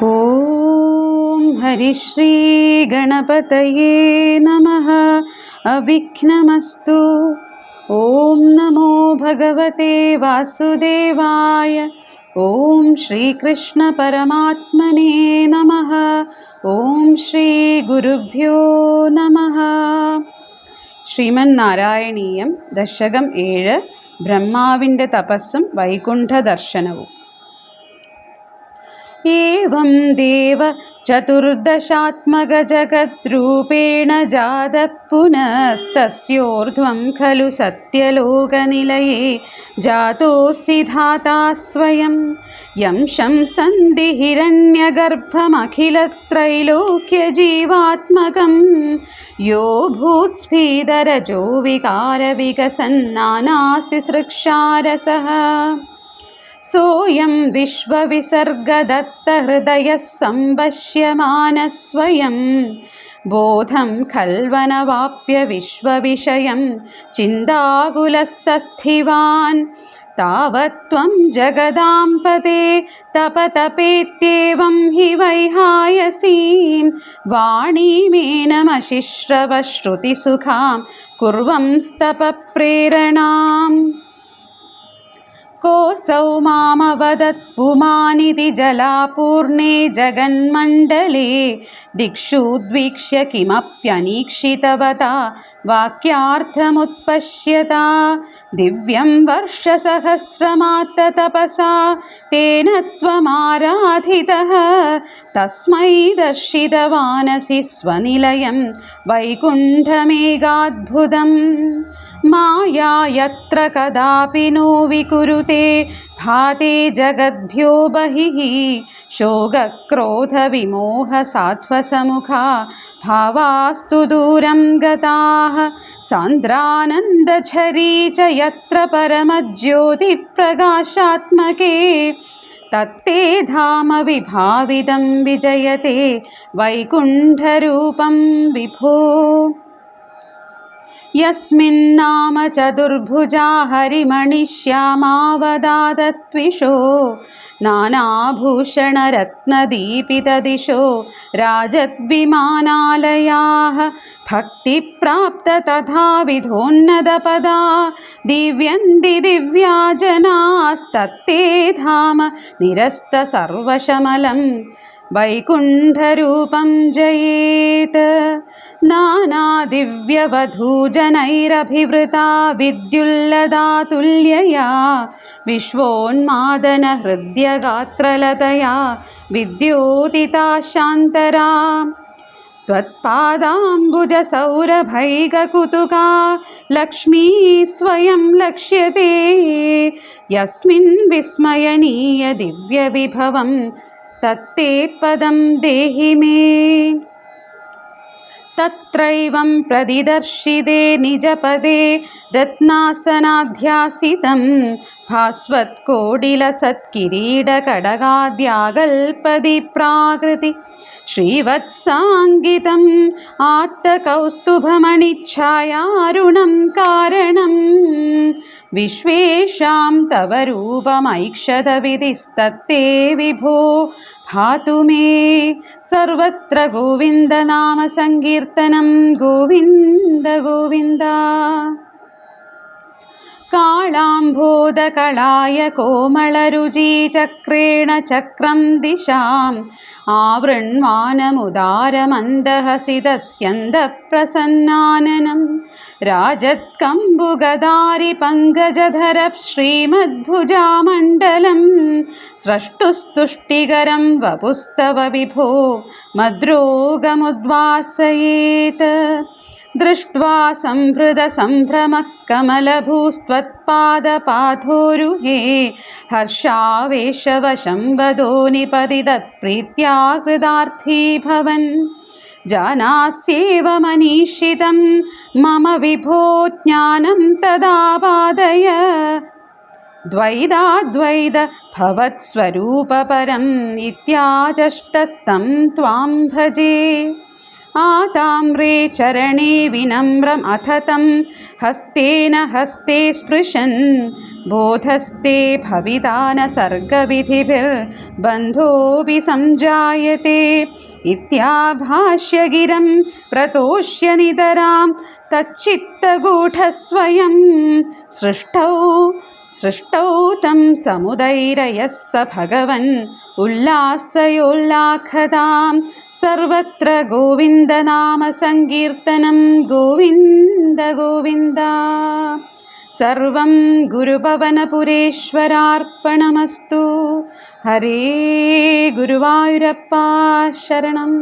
ഓം ഹരിശ്രീ ഗണപതയേ നമഃ. അവിഘ്നമസ്തു. ഓം നമോ ഭഗവതേ വാസുദേവായ. ഓം ശ്രീകൃഷ്ണ പരമാത്മനേ നമഃ. ഓം ശ്രീ ഗുരുഭ്യോ നമഃ. ശ്രീമന്നാരായണീയം ദശകം 7 ബ്രഹ്മാവിൻ്റെ തപസ്സും വൈകുണ്ഠ ദർശനവും. ഏവം ദേവ ചതുർദശാത്മക ജഗദ്രൂപേണ ജാതഃ പുനസ്തസ്യോർധ്വം ഖലു സത്യലോകനിലയേ ജാതോऽസി ധാതാ സ്വയം. യം ശംസന്തി ഹിരണ്യഗർഭമഖിലത്രൈലോക്യജീവാത്മകം യോ ഭൂത്സ്ഫീതരജോ വികാരവികസന്നാനാസി സൃക്ഷാരസഃ. സോയം വിശ്വവിസർഗദത്തഹൃദയഃ സംപശ്യമാനഃ സ്വയം. ബോധം ഖൽവനവാപ്യ വിശ്വവിഷയം ചിന്താകുലസ്ഥസ്ഥിവാൻ. താവത് ത്വം ജഗദാംപതേ തപതപേത്യേവം ഹി വൈഹായസീം വാണീമേനമശിശ്രവ ശ്രുതിസുഖാം കുർവംസ്തപപ്രേരണാം. കോസൗ മാമവദത് പുമാനിതി ജലാപൂർണേ ജഗന്മണ്ഡലേ ദിക്ഷൂദ്വീക്ഷ്യ കിമപ്യനീക്ഷിതവതാ വാക്യാർത്ഥമുത്പശ്യതാ. ദിവ്യം വർഷസഹസ്രമാത്രതപസാ തേന ത്വമാരാധിതഃ തസ്മൈ ദർശിതവാനസി സ്വനിലയം വൈകുണ്ഠമേകാദ്ഭുതം. മായാ യത്ര കദാപി നോ വികുരുതേ ഭാതി ജഗദ്ഭ്യോ ബഹിഃ. ശോകക്രോധവിമോഹസാധ്വസമുഖാ ഭാവാസ്തു ദൂരം ഗതാഃ. സാന്ദ്രാനന്ദఝരീ ച യത്ര പരമജ്യോതിഃപ്രകാശാത്മകേ തത്തേ ധാമ വിഭാവിതം വിജയത്തെ വൈകുണ്ഠരൂപം വിഭോ. യസ്മിന്നാമ ചതുർഭുജാ ഹരിമണിശ്യാമാവദാതത്വിഷോ നാനാഭൂഷണരത്നദീപിതദിശോ രാജദ്വിമാനാലയാഃ. ഭക്തിപ്രാപ്ത തഥാവിധോന്നതപദാ ദിവ്യന്തി ദിവ്യാ ജനാസ്തത്തേ ധാമ നിരസ്തസർവശമലം വൈകുണ്ഠരൂപം ജയേത്. നാനാദിവ്യവധൂജനൈരഭിവൃതാ വിദ്യുല്ലതാ തുല്യയാ വിശ്വോന്മാദനഹൃദ്യഗാത്രലതയാ വിദ്യോതിതാ ശാന്തരാ. ത്വത്പാദാംബുജസൗരഭൈകകുതുകാ ലക്ഷ്മീ സ്വയം ലക്ഷ്യത്തെ യസ്മിൻ വിസ്മയനീയ ദിവ്യവിഭവം തത്തേ പദം ദേഹി മേ. തത്രൈവം പ്രതിദർശിതേ നിജപദേ രത്നാസനാധ്യാസിതം ഭാസ്വത്കോടിലസത്കിരീടകടകാദ്യാകൽപതി പ്രാകൃതി. ശ്രീവത്സാംഗിതം ആത്തകൗസ്തുഭമണിച്ഛായാരുണം കാരണം വിശ്വേഷാം തവ രൂപമൈക്ഷതവിധിസ്തത്തേ വിഭോ ഭാതു മേ. സർവത്ര ഗോവിന്ദനാമ സങ്കീർത്തനം ഗോവിന്ദ ഗോവിന്ദ. കാളാംബോധകളായ കോമളരുചി ചക്രേണ ചക്രം ദിശാം ആവൃണ്വാനമുദാരമന്ദഹസിതസ്യന്തഃപ്രസന്നാനനം. രാജത്കമ്പുഗദാരി പങ്കജധര ശ്രീമദ്ഭുജാമണ്ഡലം സ്രഷ്ടുസ്തുഷ്ടികരം വപുസ്തവ വിഭോ മദ്രോഗമുദ്വാസയേത്. ദൃഷ്ട്വാ സംഭൃതസംഭ്രമഃ കമലഭൂസ്ത്വത്പാദപാഥോരുഹേ ഹർഷാവേശവശം വദോ നിപതിതപ്രീത്യാ കൃതാർത്ഥീ ഭവൻ. ജാനാസ്യേവ മനീഷിതം മമ വിഭോ ജ്ഞാനം തദാ പാദയ. ദ്വൈതാദ്വൈത ഭവത്സ്വരൂപപരം ഇത്യാചഷ്ടം ത്വാം ഭജേ. ആതാമ്രേ ചരണേ വിനമ്രം അഥ തം ഹസ്തേന ഹസ്തേ സ്പൃശൻ ബോധസ്തേ ഭവിതാ ന സർഗവിധിഭിർബന്ധോऽപി സംജായത്തെ ഇത്യാഭാഷ്യഗിരം പ്രതോഷ്യ നിതരാം തच्चित्तगूढस्वयं സൃഷ്ടൗ തം സമുദൈരയഃ സ ഭഗവൻ ഉല്ലാസയോല്ലാഖതാം സർവത്ര ഗോവിന്ദനാമ സങ്കീർത്തനം ഗോവിന്ദ ഗോവിന്ദ. സർവം ഗുരുപവനപുരേശ്വരാർപ്പണമസ്തു. ഹരേ ഗുരുവായൂരപ്പ ശരണം.